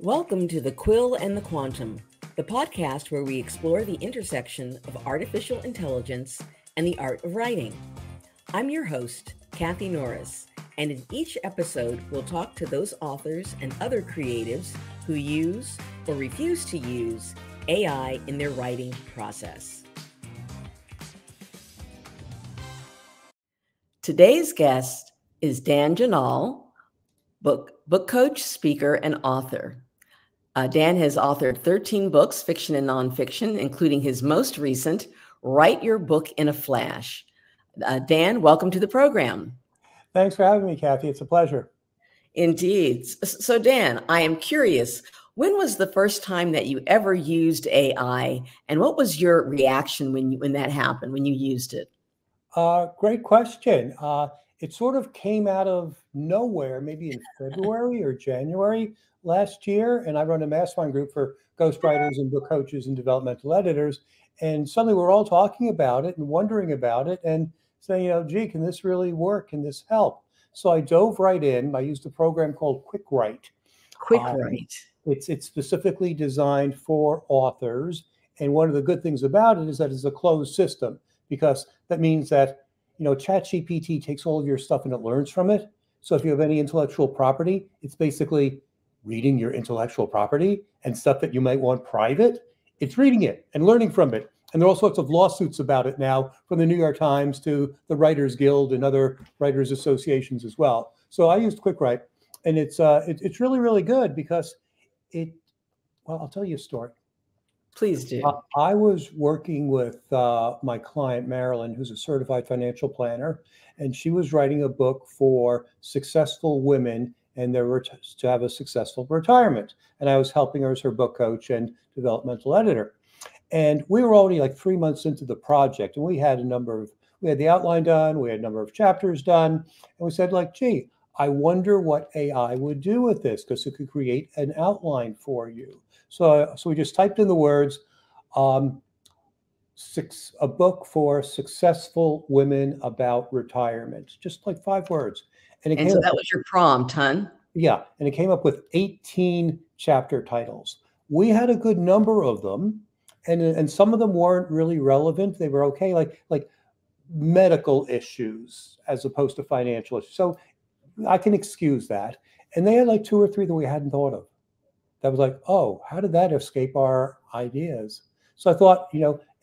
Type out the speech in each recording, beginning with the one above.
Welcome to The Quill and the Quantum, the podcast where we explore the intersection of artificial intelligence and the art of writing. I'm your host, Kathy Norris, and in each episode, we'll talk to those authors and other creatives who use or refuse to use AI in their writing process. Today's guest is Dan Janal, book coach, speaker, and author. Dan has authored 13 books, fiction and nonfiction, including his most recent, Write Your Book in a Flash. Dan, welcome to the program. Thanks for having me, Kathy. It's a pleasure. Indeed. So Dan, I am curious, when was the first time that you ever used AI, and what was your reaction when that happened, when you used it? Great question. It sort of came out of nowhere, maybe in February or January last year, and I run a mastermind group for ghostwriters and book coaches and developmental editors, and suddenly we're all talking about it and wondering about it and saying, gee, can this really work? Can this help? So I dove right in. I used a program called Quick Write. It's specifically designed for authors, and one of the good things about it is that it's a closed system, because that means that ChatGPT takes all of your stuff and it learns from it. So if you have any intellectual property, it's basically reading your intellectual property, and stuff that you might want private, it's reading it and learning from it. And there are all sorts of lawsuits about it now, from the New York Times to the Writers Guild and other writers associations as well. So I used Quick Write, and it's really, really good because I'll tell you a story. Please do. I was working with my client, Marilyns, who's a certified financial planner, and she was writing a book for successful women and they were to have a successful retirement. And I was helping her as her book coach and developmental editor. And we were already like 3 months into the project, and we had the outline done, we had a number of chapters done, and we said, gee, I wonder what AI would do with this, because it could create an outline for you. So we just typed in the words, a book for successful women about retirement, just like 5 words. And so that was your prompt, huh? Yeah, and it came up with 18 chapter titles. We had a good number of them, and some of them weren't really relevant. They were okay, like medical issues as opposed to financial issues. So I can excuse that. And they had like 2 or 3 that we hadn't thought of. That was like, oh, how did that escape our ideas? So I thought,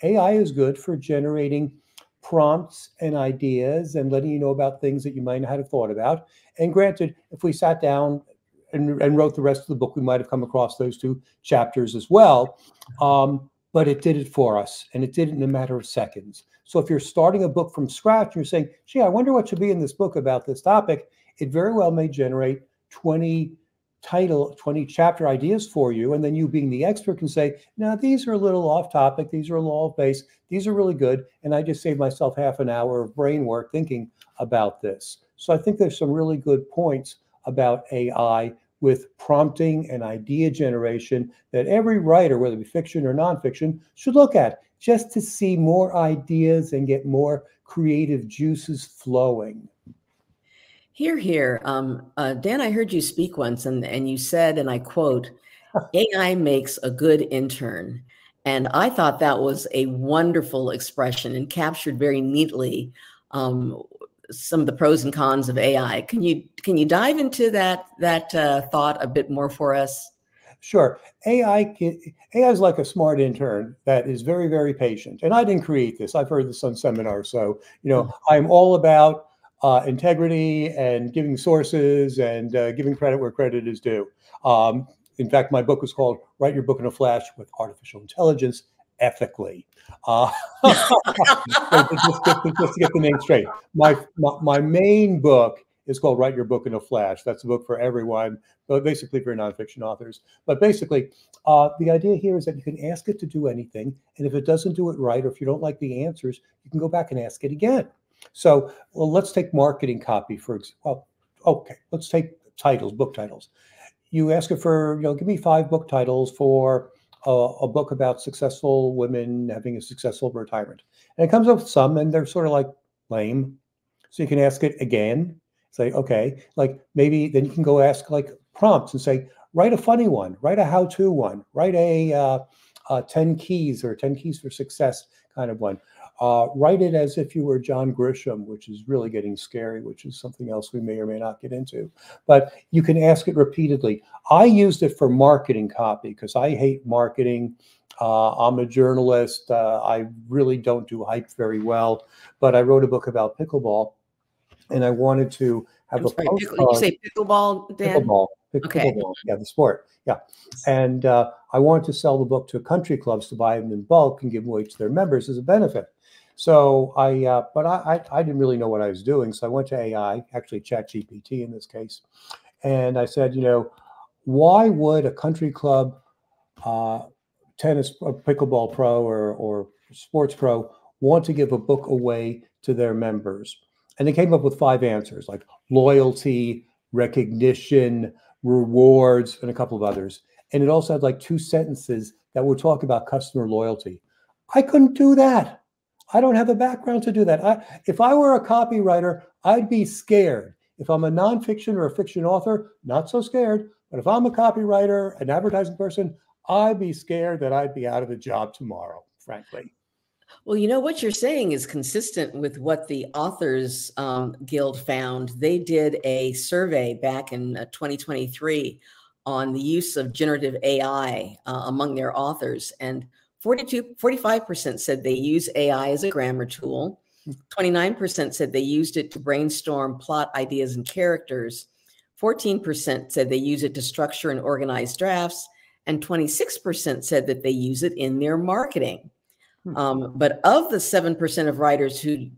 AI is good for generating prompts and ideas and letting you know about things that you might not have thought about. And granted, if we sat down and wrote the rest of the book, we might have come across those 2 chapters as well. But it did it for us, and it did it in a matter of seconds. So if you're starting a book from scratch and you're saying, gee, I wonder what should be in this book about this topic, it very well may generate 20 chapter ideas for you. And then you, being the expert, can say, now these are a little off topic, these are a little off base, these are really good. And I just saved myself half an hour of brain work thinking about this. So I think there's some really good points about AI with prompting and idea generation that every writer, whether it be fiction or nonfiction, should look at, just to see more ideas and get more creative juices flowing. Here. Dan, I heard you speak once, and you said, and I quote, AI makes a good intern. And I thought that was a wonderful expression and captured very neatly some of the pros and cons of AI. Can you dive into that thought a bit more for us? Sure. AI is like a smart intern that is very, very patient. And I didn't create this. I've heard this on seminars. So, I'm all about integrity and giving sources and giving credit where credit is due. In fact, my book was called Write Your Book in a Flash with Artificial Intelligence Ethically. Just to get the name straight. My main book is called Write Your Book in a Flash. That's a book for everyone, but basically for nonfiction authors. But basically, the idea here is that you can ask it to do anything. And if it doesn't do it right, or if you don't like the answers, you can go back and ask it again. So let's take marketing copy, for example. Okay, let's take titles, book titles. You ask it for, give me 5 book titles for a book about successful women having a successful retirement. And it comes up with some, and they're sort of like lame. So you can ask it again, say, okay, maybe then you can go ask prompts and say, write a funny one, write a how-to one, write a 10 keys or 10 keys for success kind of one. Write it as if you were John Grisham, which is really getting scary, which is something else we may or may not get into. But you can ask it repeatedly. I used it for marketing copy because I hate marketing. I'm a journalist. I really don't do hype very well. But I wrote a book about pickleball, and I wanted to have a did you say pickleball, Dan? Pickleball. Okay. Pickleball. Yeah, the sport. Yeah. And I wanted to sell the book to country clubs to buy them in bulk and give away to their members as a benefit. So but I didn't really know what I was doing. So I went to AI, actually ChatGPT in this case. And I said, why would a country club tennis pickleball pro or sports pro want to give a book away to their members? And they came up with 5 answers, like loyalty, recognition, rewards, and a couple of others. And it also had like 2 sentences that would talk about customer loyalty. I couldn't do that. I don't have the background to do that. If I were a copywriter, I'd be scared. If I'm a nonfiction or a fiction author, not so scared. But if I'm a copywriter, an advertising person, I'd be scared that I'd be out of a job tomorrow, frankly. Well, what you're saying is consistent with what the Authors Guild found. They did a survey back in 2023 on the use of generative AI among their authors. And 45% said they use AI as a grammar tool. 29% said they used it to brainstorm plot ideas and characters. 14% said they use it to structure and organize drafts. And 26% said that they use it in their marketing. But of the 7% of writers who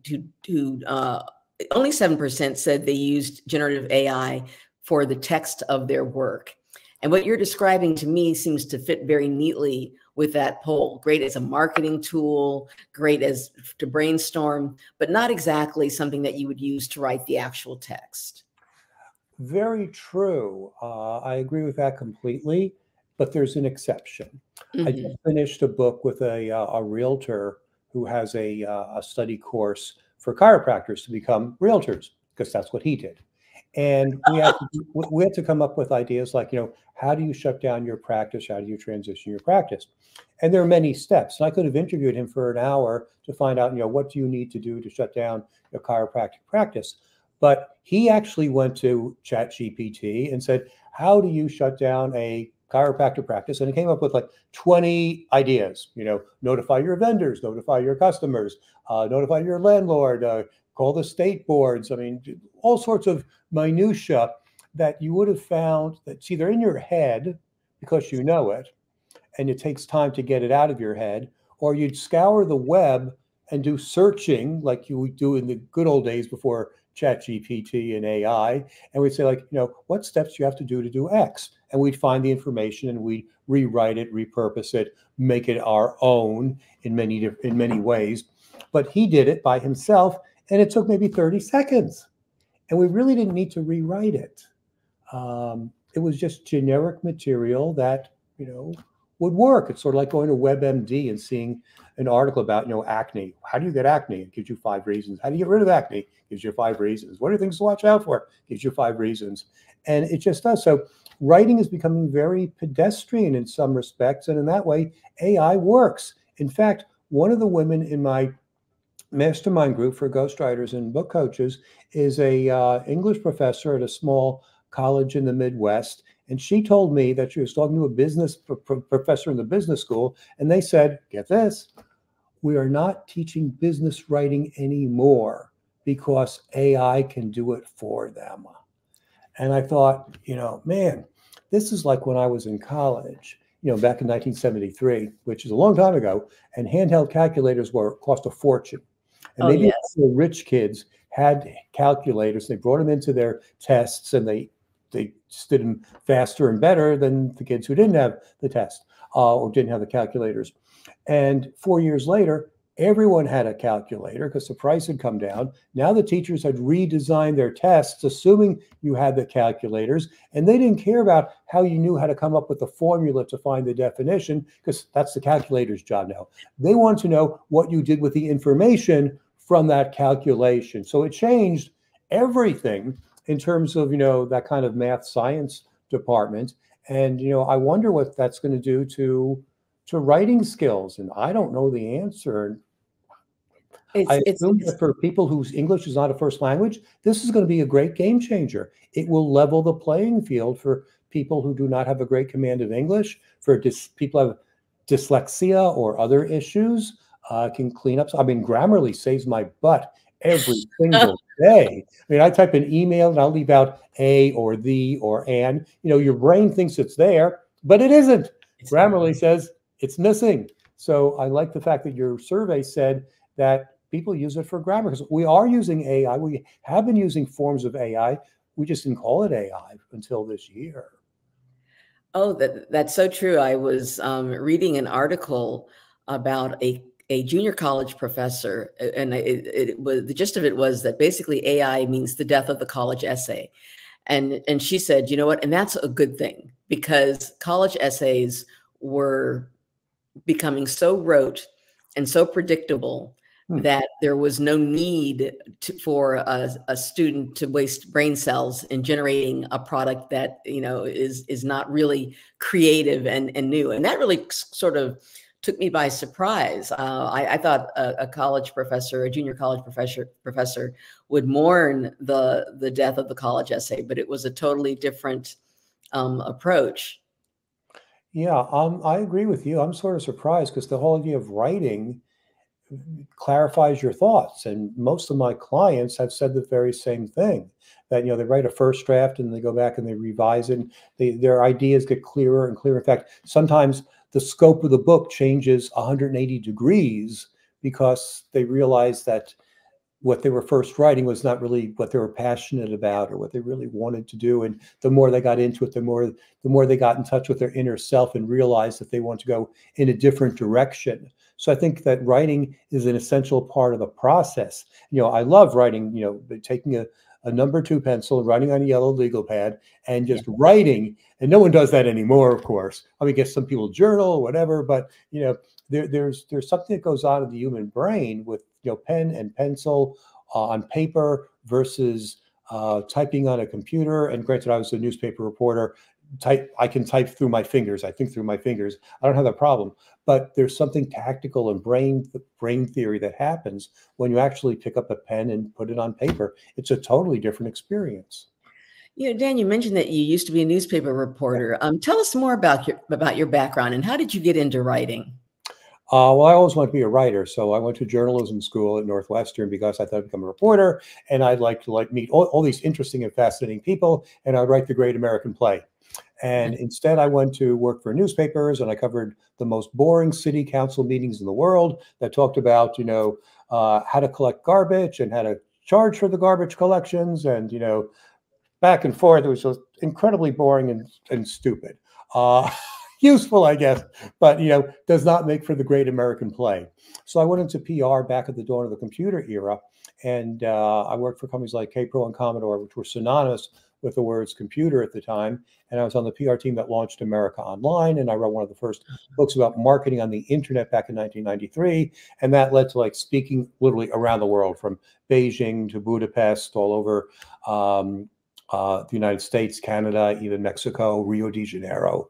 only 7% said they used generative AI for the text of their work. And what you're describing to me seems to fit very neatly with that poll. Great as a marketing tool, great as to brainstorm, but not exactly something that you would use to write the actual text. Very true. I agree with that completely, but there's an exception. I just finished a book with a realtor who has a study course for chiropractors to become realtors, because that's what he did. And we had to come up with ideas like, how do you shut down your practice? How do you transition your practice? And there are many steps. And I could have interviewed him for an hour to find out, what do you need to do to shut down your chiropractic practice? But he actually went to ChatGPT and said, how do you shut down a chiropractic practice? And it came up with like 20 ideas, notify your vendors, notify your customers, notify your landlord, call the state boards. I mean, all sorts of minutia that you would have found that's either in your head because you know it, and it takes time to get it out of your head, or you'd scour the web and do searching like you would do in the good old days before ChatGPT and AI. And we'd say like, what steps you have to do X? And we'd find the information and we'd rewrite it, repurpose it, make it our own in many ways. But he did it by himself, and it took maybe 30 seconds. And we really didn't need to rewrite it. It was just generic material that, would work. It's sort of like going to WebMD and seeing an article about, acne. How do you get acne? It gives you 5 reasons. How do you get rid of acne? It gives you 5 reasons. What are things to watch out for? It gives you 5 reasons. And it just does. So writing is becoming very pedestrian in some respects. And in that way, AI works. In fact, one of the women in my mastermind group for ghostwriters and book coaches is a English professor at a small college in the Midwest. And she told me that she was talking to a business professor in the business school, and they said, get this, we are not teaching business writing anymore because AI can do it for them. And I thought, man, this is like when I was in college, back in 1973, which is a long time ago, and handheld calculators cost a fortune. And maybe the rich kids had calculators. They brought them into their tests, and they just did them faster and better than the kids who didn't have the test or didn't have the calculators. And 4 years later, everyone had a calculator because the price had come down. Now the teachers had redesigned their tests, assuming you had the calculators, and they didn't care about how you knew how to come up with the formula to find the definition, because that's the calculator's job now. They want to know what you did with the information from that calculation. So it changed everything in terms of, that kind of math science department. And, I wonder what that's going to do to writing skills. And I don't know the answer. It's I it's assume it's that for people whose English is not a first language, this is going to be a great game changer. It will level the playing field for people who do not have a great command of English, for people who have dyslexia or other issues, can clean up. I mean, Grammarly saves my butt every single day. I mean, I type an email and I'll leave out a or the or an. Your brain thinks it's there, but it isn't. it's not. Grammarly says it's missing. So I like the fact that your survey said that people use it for grammar, because we are using AI. We have been using forms of AI. We just didn't call it AI until this year. Oh, that's so true. I was reading an article about a junior college professor, and it was, the gist of it was that basically AI means the death of the college essay. And she said, you know what? And that's a good thing, because college essays were becoming so rote and so predictable that there was no need for a student to waste brain cells in generating a product that is not really creative and new. And that really sort of took me by surprise. I thought a college professor, a junior college professor, would mourn the death of the college essay, but it was a totally different approach. Yeah, I agree with you. I'm sort of surprised because the whole idea of writing clarifies your thoughts. And most of my clients have said the very same thing, that, they write a first draft and they go back and they revise it. And their ideas get clearer and clearer. In fact, sometimes the scope of the book changes 180 degrees because they realize that what they were first writing was not really what they were passionate about or what they really wanted to do. And the more they got into it, the more they got in touch with their inner self and realized that they want to go in a different direction. So I think that writing is an essential part of the process. I love writing, taking a number 2 pencil and writing on a yellow legal pad and just writing. And no one does that anymore, of course. I mean, I guess some people journal or whatever, but there's something that goes on in the human brain with pen and pencil on paper versus typing on a computer. And granted, I was a newspaper reporter. I can type through my fingers. I think through my fingers. I don't have that problem. But there's something tactical and brain theory that happens when you actually pick up a pen and put it on paper. It's a totally different experience. Dan, you mentioned that you used to be a newspaper reporter. Tell us more about your background and how did you get into writing? Well, I always wanted to be a writer, so I went to journalism school at Northwestern because I thought I'd become a reporter, and I'd like to meet all these interesting and fascinating people, and I'd write the great American play. And instead, I went to work for newspapers, and I covered the most boring city council meetings in the world that talked about, how to collect garbage and how to charge for the garbage collections, and back and forth. It was just incredibly boring and stupid. Useful, I guess, but does not make for the great American play. So I went into PR back at the dawn of the computer era, and I worked for companies like Kpro and Commodore, which were synonymous with the words computer at the time. And I was on the PR team that launched America Online, and I wrote one of the first books about marketing on the internet back in 1993, and that led to speaking literally around the world, from Beijing to Budapest, all over the United States, Canada, even Mexico, Rio de Janeiro.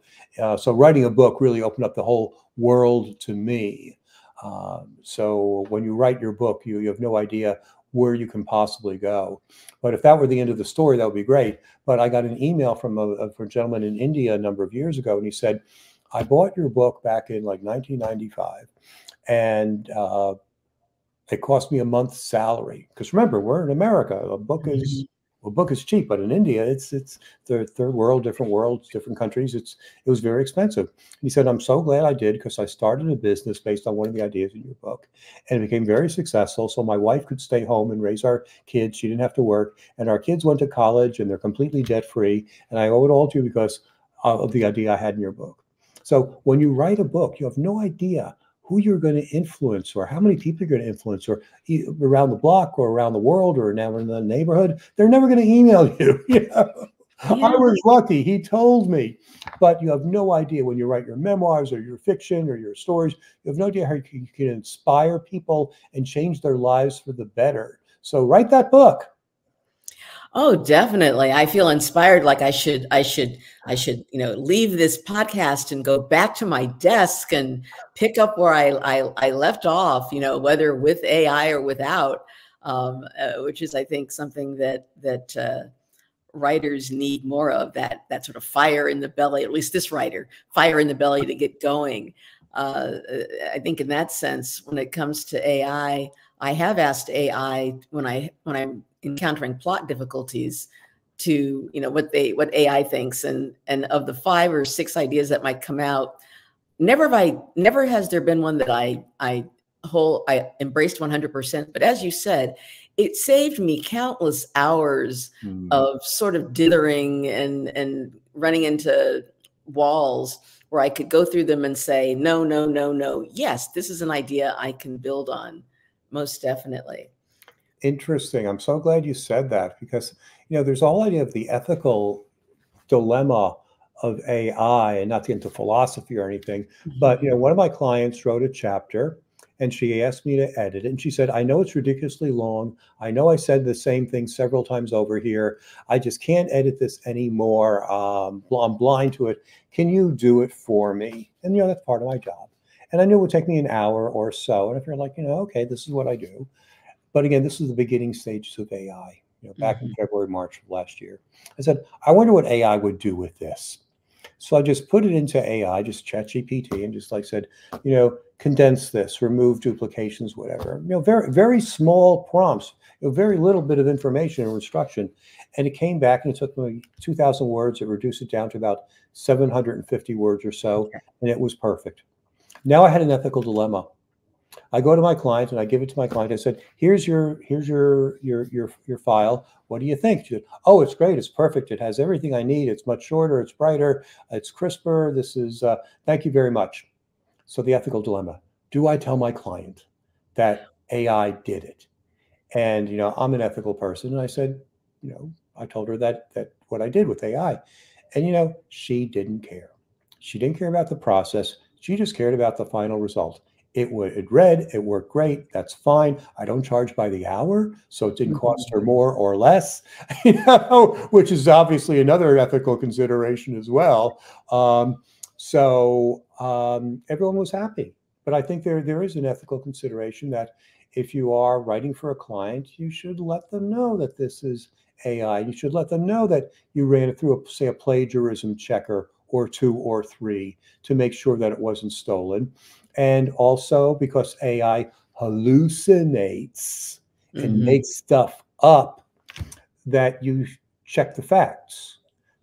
So writing a book really opened up the whole world to me. So when you write your book, you have no idea where you can possibly go. But if that were the end of the story, that would be great. But I got an email from a gentleman in India a number of years ago, and he said, I bought your book back in 1995, and it cost me a month's salary. Because remember, we're in America. A book is cheap, but in India, it's the third world, different worlds, different countries. It was very expensive. He said, I'm so glad I did, because I started a business based on one of the ideas in your book, and it became very successful. So my wife could stay home and raise our kids. She didn't have to work, and our kids went to college, and they're completely debt free. And I owe it all to you because of the idea I had in your book. So when you write a book, you have no idea who you're going to influence, or how many people you're going to influence, or around the block or around the world or now in the neighborhood. They're never going to email you. Yeah. I was lucky. He told me. But you have no idea when you write your memoirs or your fiction or your stories, you have no idea how you can inspire people and change their lives for the better. So write that book. Oh, definitely. I feel inspired. Like leave this podcast and go back to my desk and pick up where I left off, whether with AI or without, which is, I think, something that writers need more of, that sort of fire in the belly, at least this writer, fire in the belly to get going. I think in that sense, when it comes to AI, I have asked AI when I'm encountering plot difficulties to, what AI thinks, and of the 5 or 6 ideas that might come out, never has there been one that I embraced 100%. But as you said, it saved me countless hours of sort of dithering and running into walls where I could go through them and say, no, no, no, no. Yes, this is an idea I can build on. Most definitely. Interesting. I'm so glad you said that, because, there's all idea of the ethical dilemma of AI, and not to get into philosophy or anything, but, one of my clients wrote a chapter and she asked me to edit it. And she said, I know it's ridiculously long. I know I said the same thing several times over here. I just can't edit this anymore. I'm blind to it. Can you do it for me? And, that's part of my job. And I knew it would take me an hour or so. And if you're like, okay, this is what I do. But again, this is the beginning stages of AI, back in February, March of last year. I said, I wonder what AI would do with this. So I just put it into AI, just ChatGPT, and just said, condense this, remove duplications, whatever. Very, very small prompts, very little bit of information or instruction. And it came back, and it took me 2,000 words. It reduced it down to about 750 words or so, and it was perfect. Now I had an ethical dilemma. I go to my client and I give it to my client. I said, here's your file. What do you think? She said, oh, it's great. It's perfect. It has everything I need. It's much shorter. It's brighter. It's crisper. This is, thank you very much. So the ethical dilemma: do I tell my client that AI did it? And, I'm an ethical person. And I said, I told her that what I did with AI, and, she didn't care. She didn't care about the process. She just cared about the final result. It read, it worked great. That's fine. I don't charge by the hour, so it didn't cost her more or less, which is obviously another ethical consideration as well. Everyone was happy. But I think there is an ethical consideration that if you are writing for a client, you should let them know that this is AI. You should let them know that you ran it through, say, a plagiarism checker or 2 or 3 to make sure that it wasn't stolen. And also, because AI hallucinates and makes stuff up, that you check the facts.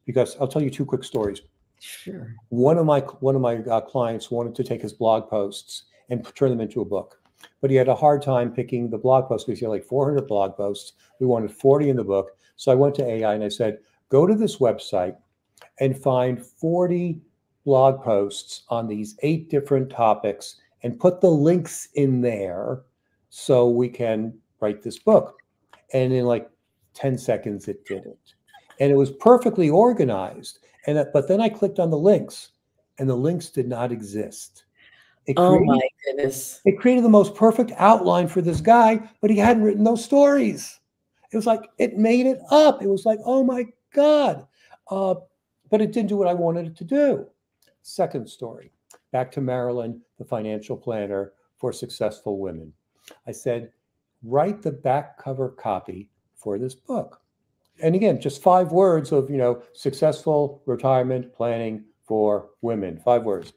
Because I'll tell you 2 quick stories. Sure. One of my clients wanted to take his blog posts and turn them into a book, but he had a hard time picking the blog posts because he had like 400 blog posts. We wanted 40 in the book. So I went to AI and I said, go to this website and find 40 blog posts on these 8 different topics and put the links in there so we can write this book. And in like 10 seconds, it did it. And it was perfectly organized. But then I clicked on the links, and the links did not exist. Oh my goodness. It created the most perfect outline for this guy, but he hadn't written those stories. It was like, it made it up. It was like, oh my God. But it didn't do what I wanted it to do. Second story, back to Marilyns, the financial planner for successful women. I said, write the back cover copy for this book. And again, just 5 words of, successful retirement planning for women, 5 words.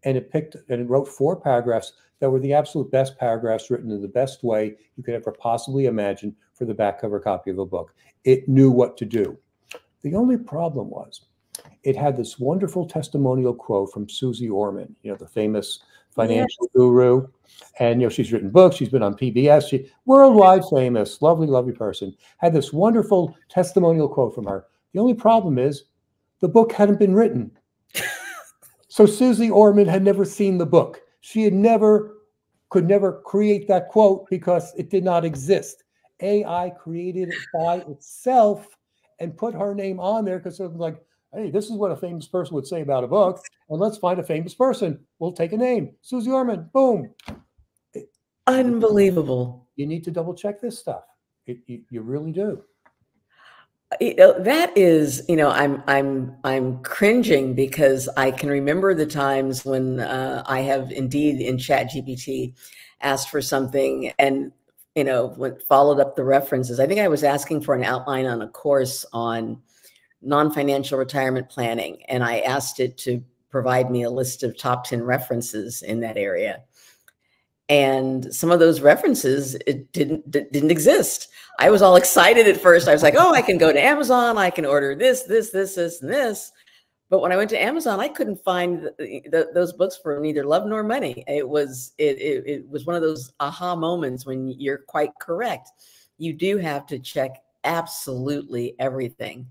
And it wrote 4 paragraphs that were the absolute best paragraphs, written in the best way you could ever possibly imagine for the back cover copy of a book. It knew what to do. The only problem was it had this wonderful testimonial quote from Susie Orman, the famous financial guru. And, she's written books. She's been on PBS. She worldwide famous, lovely, lovely person. Had this wonderful testimonial quote from her. The only problem is the book hadn't been written. So Susie Orman had never seen the book. She could never create that quote because it did not exist. AI created it by itself and put her name on there because it was like, hey, this is what a famous person would say about a book. And let's find a famous person. We'll take a name. Susie Orman, boom. Unbelievable. You need to double check this stuff. You really do. That is, I'm cringing because I can remember the times when I have indeed in ChatGPT asked for something and, followed up the references. I think I was asking for an outline on a course on non-financial retirement planning, and I asked it to provide me a list of top 10 references in that area. And some of those references, it didn't exist. I was all excited at first. I was like, oh, I can go to Amazon, I can order this, and this. But when I went to Amazon, I couldn't find those books for neither love nor money. It was one of those aha moments when you're quite correct. You do have to check absolutely everything.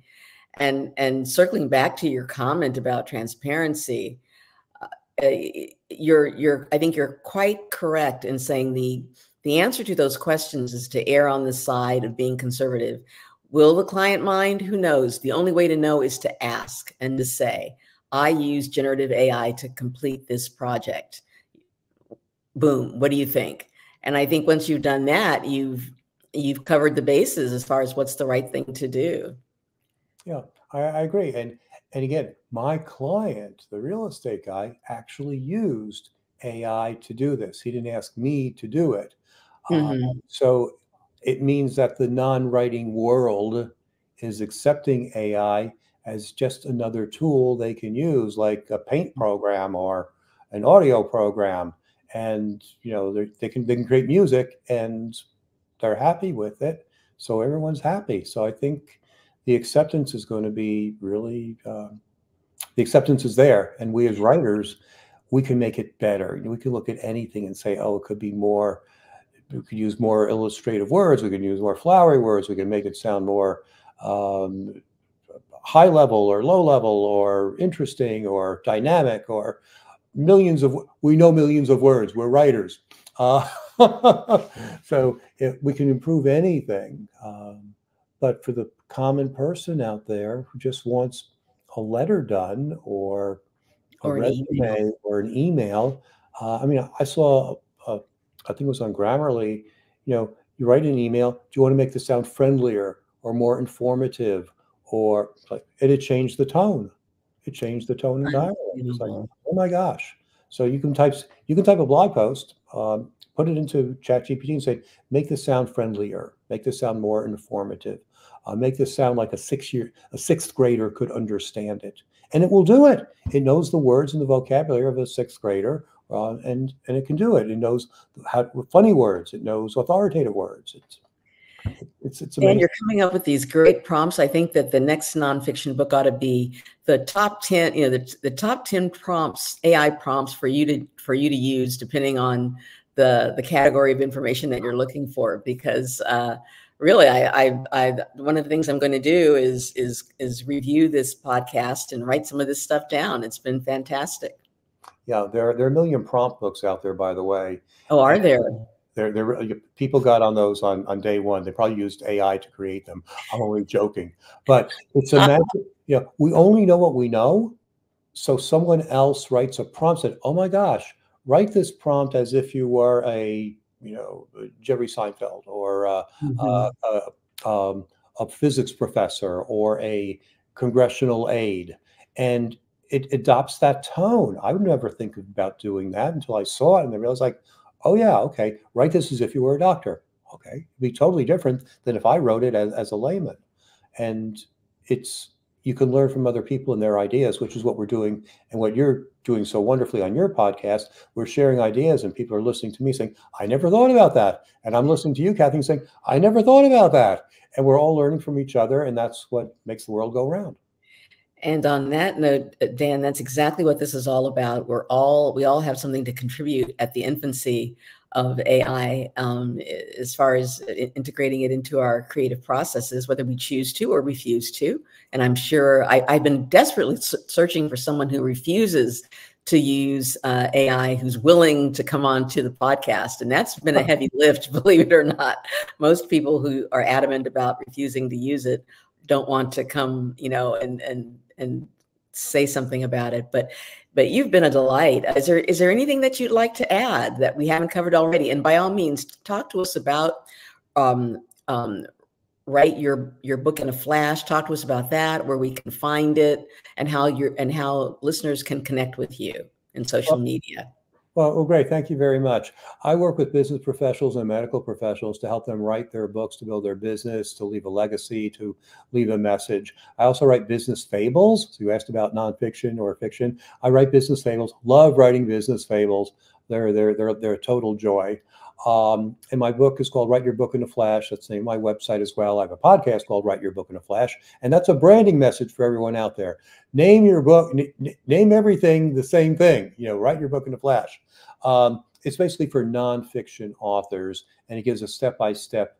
And circling back to your comment about transparency, I think you're quite correct in saying the answer to those questions is to err on the side of being conservative. Will the client mind? Who knows? The only way to know is to ask and to say, I use generative AI to complete this project. Boom. What do you think? And I think once you've done that, you've covered the bases as far as what's the right thing to do. Yeah, I agree. And again, my client, the real estate guy, actually used AI to do this. He didn't ask me to do it. So it means that the non-writing world is accepting AI as just another tool they can use, like a paint program or an audio program. And they can create music, and they're happy with it. So everyone's happy. So I think the acceptance is going to be really the acceptance is there, and we as writers, we can make it better. We can look at anything and say, oh, it could be more. We could use more illustrative words. We can use more flowery words. We can make it sound more high level or low level or interesting or dynamic or we know millions of words. We're writers. So we can improve anything. But for the common person out there who just wants a letter done or a resume or an email, I mean, I saw, I think it was on Grammarly, you write an email, do you want to make this sound friendlier or more informative? Or and it changed the tone. It changed the tone entirely. It's like, oh my gosh. So you can type a blog post, put it into ChatGPT and say, make this sound friendlier, make this sound more informative, make this sound like a sixth grader could understand it. And it will do it. It knows the words and the vocabulary of a sixth grader, and it can do it. It knows funny words. It knows authoritative words. It's amazing. And you're coming up with these great prompts. I think that the next nonfiction book ought to be the top 10, the top 10 prompts, AI prompts for you to use depending on the category of information that you're looking for. Because really, one of the things I'm going to do is review this podcast and write some of this stuff down. It's been fantastic. Yeah, there are a million prompt books out there, by the way. Oh, are there? People got on those on day one. They probably used AI to create them. I'm only joking, but it's a magic. We only know what we know. So someone else writes a prompt, said, "Oh my gosh, write this prompt as if you were a Jerry Seinfeld or a physics professor or a congressional aide," and it adopts that tone. I would never think about doing that until I saw it, and I realized, like, oh yeah, okay, write this as if you were a doctor. Okay, it'd be totally different than if I wrote it as a layman. And you can learn from other people and their ideas, which is what we're doing and what you're doing so wonderfully on your podcast. We're sharing ideas, and people are listening to me saying, I never thought about that. And I'm listening to you, Kathy, saying, I never thought about that. And we're all learning from each other, and that's what makes the world go round. And on that note, Dan, that's exactly what this is all about. We all have something to contribute at the infancy of AI, as far as integrating it into our creative processes, whether we choose to or refuse to. And I'm sure I've been desperately searching for someone who refuses to use AI, who's willing to come on to the podcast. And that's been a heavy lift, believe it or not. Most people who are adamant about refusing to use it don't want to come, and say something about it. But you've been a delight. Is there anything that you'd like to add that we haven't covered already? And by all means, talk to us about write your book in a flash. Talk to us about that, where we can find it, and how listeners can connect with you in social media. Well, great. Thank you very much. I work with business professionals and medical professionals to help them write their books, to build their business, to leave a legacy, to leave a message. I also write business fables. So you asked about nonfiction or fiction. I write business fables. Love writing business fables. They're a total joy. And my book is called Write Your Book in a Flash. That's the name of my website as well. I have a podcast called Write Your Book in a Flash. And that's a branding message for everyone out there. Name your book, name everything the same thing, write your book in a flash. It's basically for nonfiction authors, and it gives a step-by-step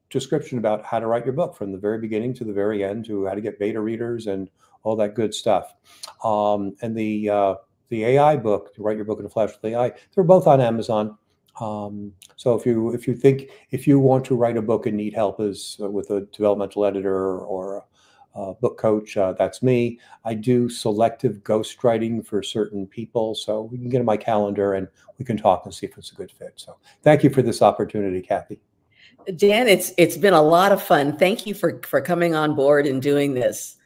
description about how to write your book from the very beginning to the very end, to how to get beta readers and all that good stuff. And the AI book, to Write Your Book in a Flash with AI, they're both on Amazon. So if you want to write a book and need help with a developmental editor or book coach, that's me. I do selective ghostwriting for certain people, so we can get in my calendar and we can talk and see if it's a good fit. So thank you for this opportunity, Kathy. Dan, it's been a lot of fun. Thank you for coming on board and doing this.